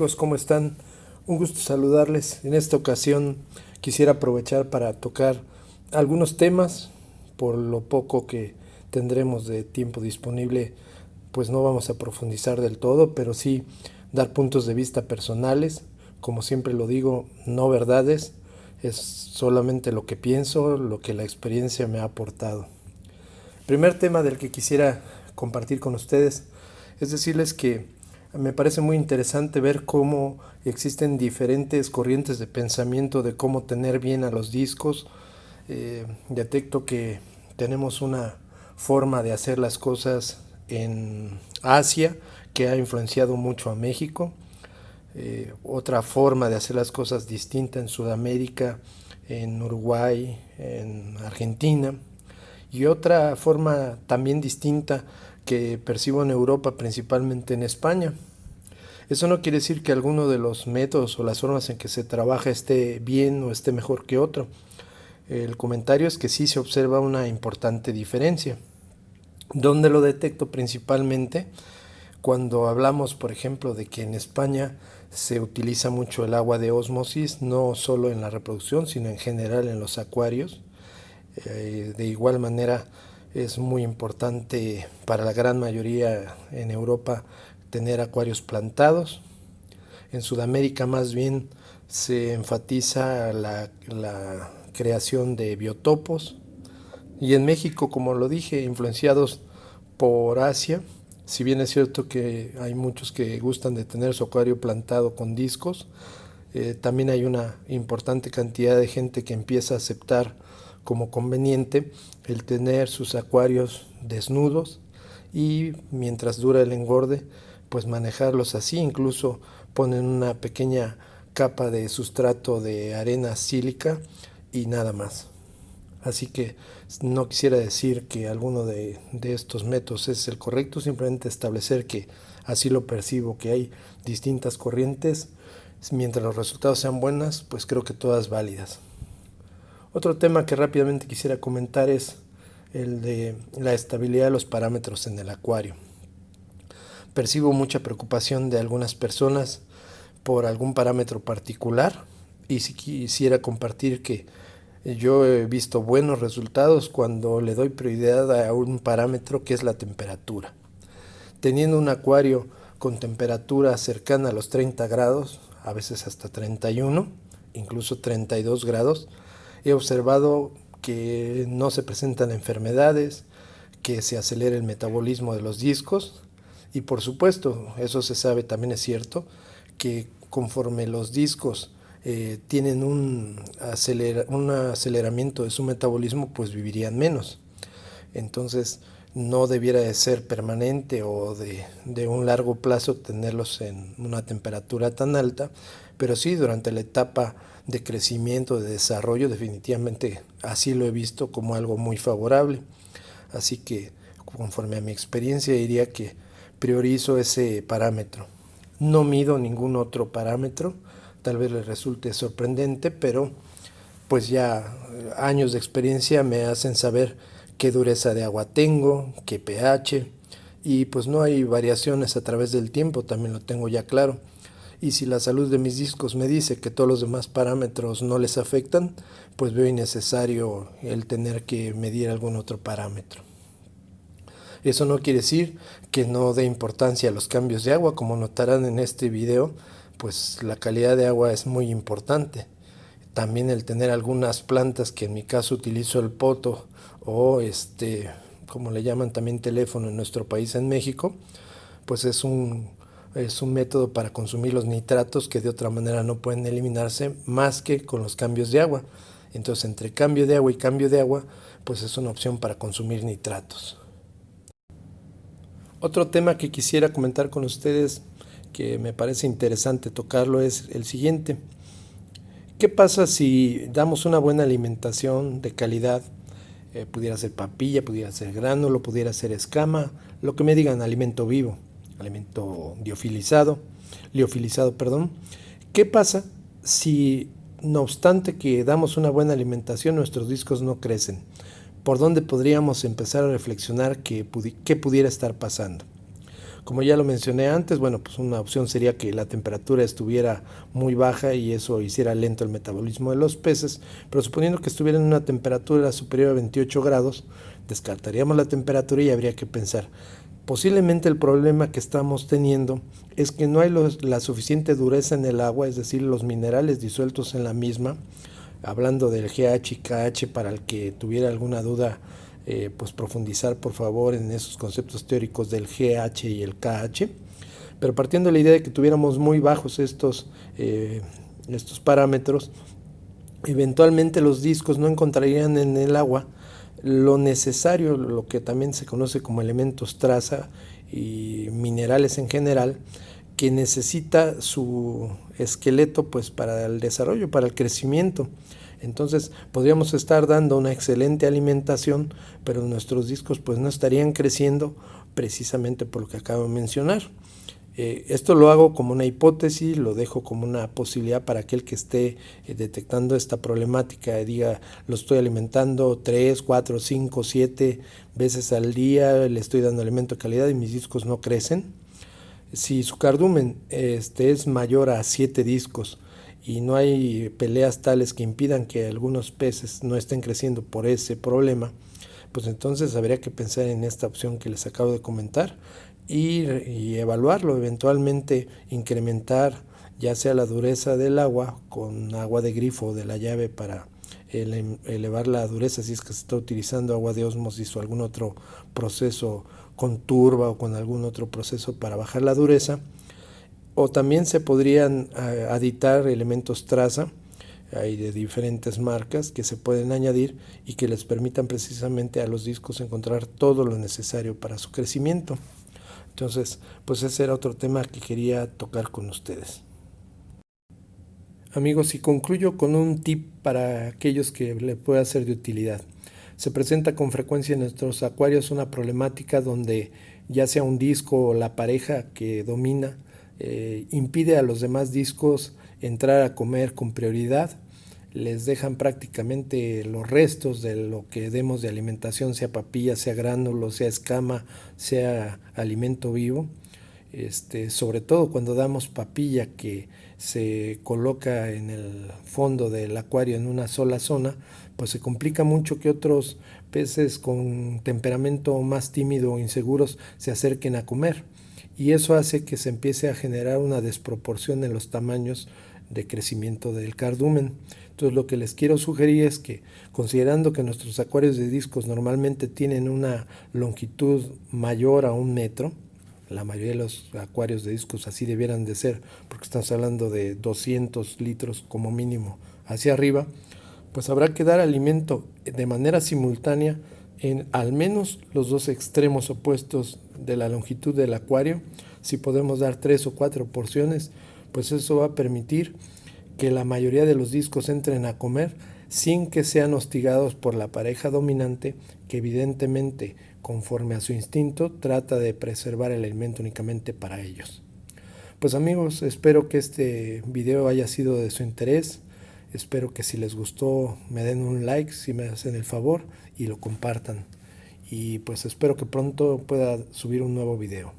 amigos? ¿Cómo están? Un gusto saludarles. En esta ocasión quisiera aprovechar para tocar algunos temas. Por lo poco que tendremos de tiempo disponible, pues no vamos a profundizar del todo, pero sí dar puntos de vista personales. Como siempre lo digo, no verdades, es solamente lo que pienso, lo que la experiencia me ha aportado. Primer tema del que quisiera compartir con ustedes es decirles que me parece muy interesante ver cómo existen diferentes corrientes de pensamiento de cómo tener bien a los discos. Detecto que tenemos una forma de hacer las cosas en Asia que ha influenciado mucho a México, otra forma de hacer las cosas distinta en Sudamérica, en Uruguay, en Argentina, y otra forma también distinta que percibo en Europa, principalmente en España. Eso no quiere decir que alguno de los métodos o las formas en que se trabaja esté bien o esté mejor que otro. El comentario es que sí se observa una importante diferencia. ¿Dónde lo detecto principalmente? Cuando hablamos, por ejemplo, de que en España se utiliza mucho el agua de ósmosis, no solo en la reproducción, sino en general en los acuarios. De igual manera, es muy importante para la gran mayoría en Europa tener acuarios plantados. En Sudamérica más bien se enfatiza la creación de biotopos. Y en México, como lo dije, influenciados por Asia, si bien es cierto que hay muchos que gustan de tener su acuario plantado con discos, también hay una importante cantidad de gente que empieza a aceptar como conveniente el tener sus acuarios desnudos y mientras dura el engorde, pues manejarlos así. Incluso ponen una pequeña capa de sustrato de arena sílica y nada más. Así que no quisiera decir que alguno de estos métodos es el correcto, simplemente establecer que así lo percibo, que hay distintas corrientes. Mientras los resultados sean buenas, pues creo que todas válidas. Otro tema que rápidamente quisiera comentar es el de la estabilidad de los parámetros en el acuario. Percibo mucha preocupación de algunas personas por algún parámetro particular y si quisiera compartir que yo he visto buenos resultados cuando le doy prioridad a un parámetro que es la temperatura. Teniendo un acuario con temperatura cercana a los 30 grados, a veces hasta 31, incluso 32 grados, he observado que no se presentan enfermedades, que se acelera el metabolismo de los discos y por supuesto, eso se sabe, también es cierto, que conforme los discos tienen un aceleramiento de su metabolismo, pues vivirían menos. Entonces no debiera de ser permanente o de un largo plazo tenerlos en una temperatura tan alta, pero sí durante la etapa de crecimiento, de desarrollo, definitivamente así lo he visto como algo muy favorable. Así que conforme a mi experiencia diría que priorizo ese parámetro. No mido ningún otro parámetro, tal vez les resulte sorprendente, pero pues ya años de experiencia me hacen saber qué dureza de agua tengo, qué pH, y pues no hay variaciones a través del tiempo, también lo tengo ya claro. Y si la salud de mis discos me dice que todos los demás parámetros no les afectan, pues veo innecesario el tener que medir algún otro parámetro. Eso no quiere decir que no dé importancia a los cambios de agua, como notarán en este video, pues la calidad de agua es muy importante. También el tener algunas plantas, que en mi caso utilizo el poto o como le llaman también teléfono en nuestro país en México, pues es un método para consumir los nitratos que de otra manera no pueden eliminarse más que con los cambios de agua. Entonces entre cambio de agua y cambio de agua, pues es una opción para consumir nitratos. Otro tema que quisiera comentar con ustedes, que me parece interesante tocarlo, es el siguiente. ¿Qué pasa si damos una buena alimentación de calidad? Pudiera ser papilla, pudiera ser gránulo, pudiera ser escama, lo que me digan, alimento vivo, alimento liofilizado, perdón. ¿Qué pasa si, no obstante que damos una buena alimentación, nuestros discos no crecen? ¿Por dónde podríamos empezar a reflexionar qué pudiera estar pasando? Como ya lo mencioné antes, bueno, pues una opción sería que la temperatura estuviera muy baja y eso hiciera lento el metabolismo de los peces, pero suponiendo que estuviera en una temperatura superior a 28 grados, descartaríamos la temperatura y habría que pensar, posiblemente el problema que estamos teniendo es que no hay la suficiente dureza en el agua, es decir, los minerales disueltos en la misma. Hablando del GH y KH, para el que tuviera alguna duda, pues profundizar por favor en esos conceptos teóricos del GH y el KH. Pero partiendo de la idea de que tuviéramos muy bajos estos parámetros, eventualmente los discos no encontrarían en el agua lo necesario, lo que también se conoce como elementos traza y minerales en general, que necesita su esqueleto pues para el desarrollo, para el crecimiento. Entonces podríamos estar dando una excelente alimentación, pero nuestros discos pues no estarían creciendo precisamente por lo que acabo de mencionar. Esto lo hago como una hipótesis, lo dejo como una posibilidad para aquel que esté detectando esta problemática y diga, lo estoy alimentando 3, 4, 5, 7 veces al día, le estoy dando alimento de calidad y mis discos no crecen. Si su cardumen es mayor a 7 discos y no hay peleas tales que impidan que algunos peces no estén creciendo por ese problema, pues entonces habría que pensar en esta opción que les acabo de comentar y evaluarlo, eventualmente incrementar ya sea la dureza del agua con agua de grifo o de la llave para elevar la dureza si es que se está utilizando agua de ósmosis o algún otro proceso con turba o con algún otro proceso para bajar la dureza, o también se podrían aditar elementos traza, hay de diferentes marcas que se pueden añadir y que les permitan precisamente a los discos encontrar todo lo necesario para su crecimiento. Entonces, pues ese era otro tema que quería tocar con ustedes. Amigos, y concluyo con un tip para aquellos que le pueda ser de utilidad. Se presenta con frecuencia en nuestros acuarios una problemática donde ya sea un disco o la pareja que domina impide a los demás discos entrar a comer con prioridad. Les dejan prácticamente los restos de lo que demos de alimentación, sea papilla, sea gránulo, sea escama, sea alimento vivo. Sobre todo cuando damos papilla que se coloca en el fondo del acuario en una sola zona, pues se complica mucho que otros peces con temperamento más tímido o inseguros se acerquen a comer, y eso hace que se empiece a generar una desproporción en los tamaños de crecimiento del cardumen. Entonces lo que les quiero sugerir es que, considerando que nuestros acuarios de discos normalmente tienen una longitud mayor a 1 metro, la mayoría de los acuarios de discos así debieran de ser, porque estamos hablando de 200 litros como mínimo hacia arriba, pues habrá que dar alimento de manera simultánea en al menos los dos extremos opuestos de la longitud del acuario. Si podemos dar 3 o 4 porciones, pues eso va a permitir que la mayoría de los discos entren a comer sin que sean hostigados por la pareja dominante, que evidentemente, conforme a su instinto, trata de preservar el alimento únicamente para ellos. Pues amigos, espero que este video haya sido de su interés. Espero que si les gustó me den un like, si me hacen el favor, y lo compartan. Y pues espero que pronto pueda subir un nuevo video.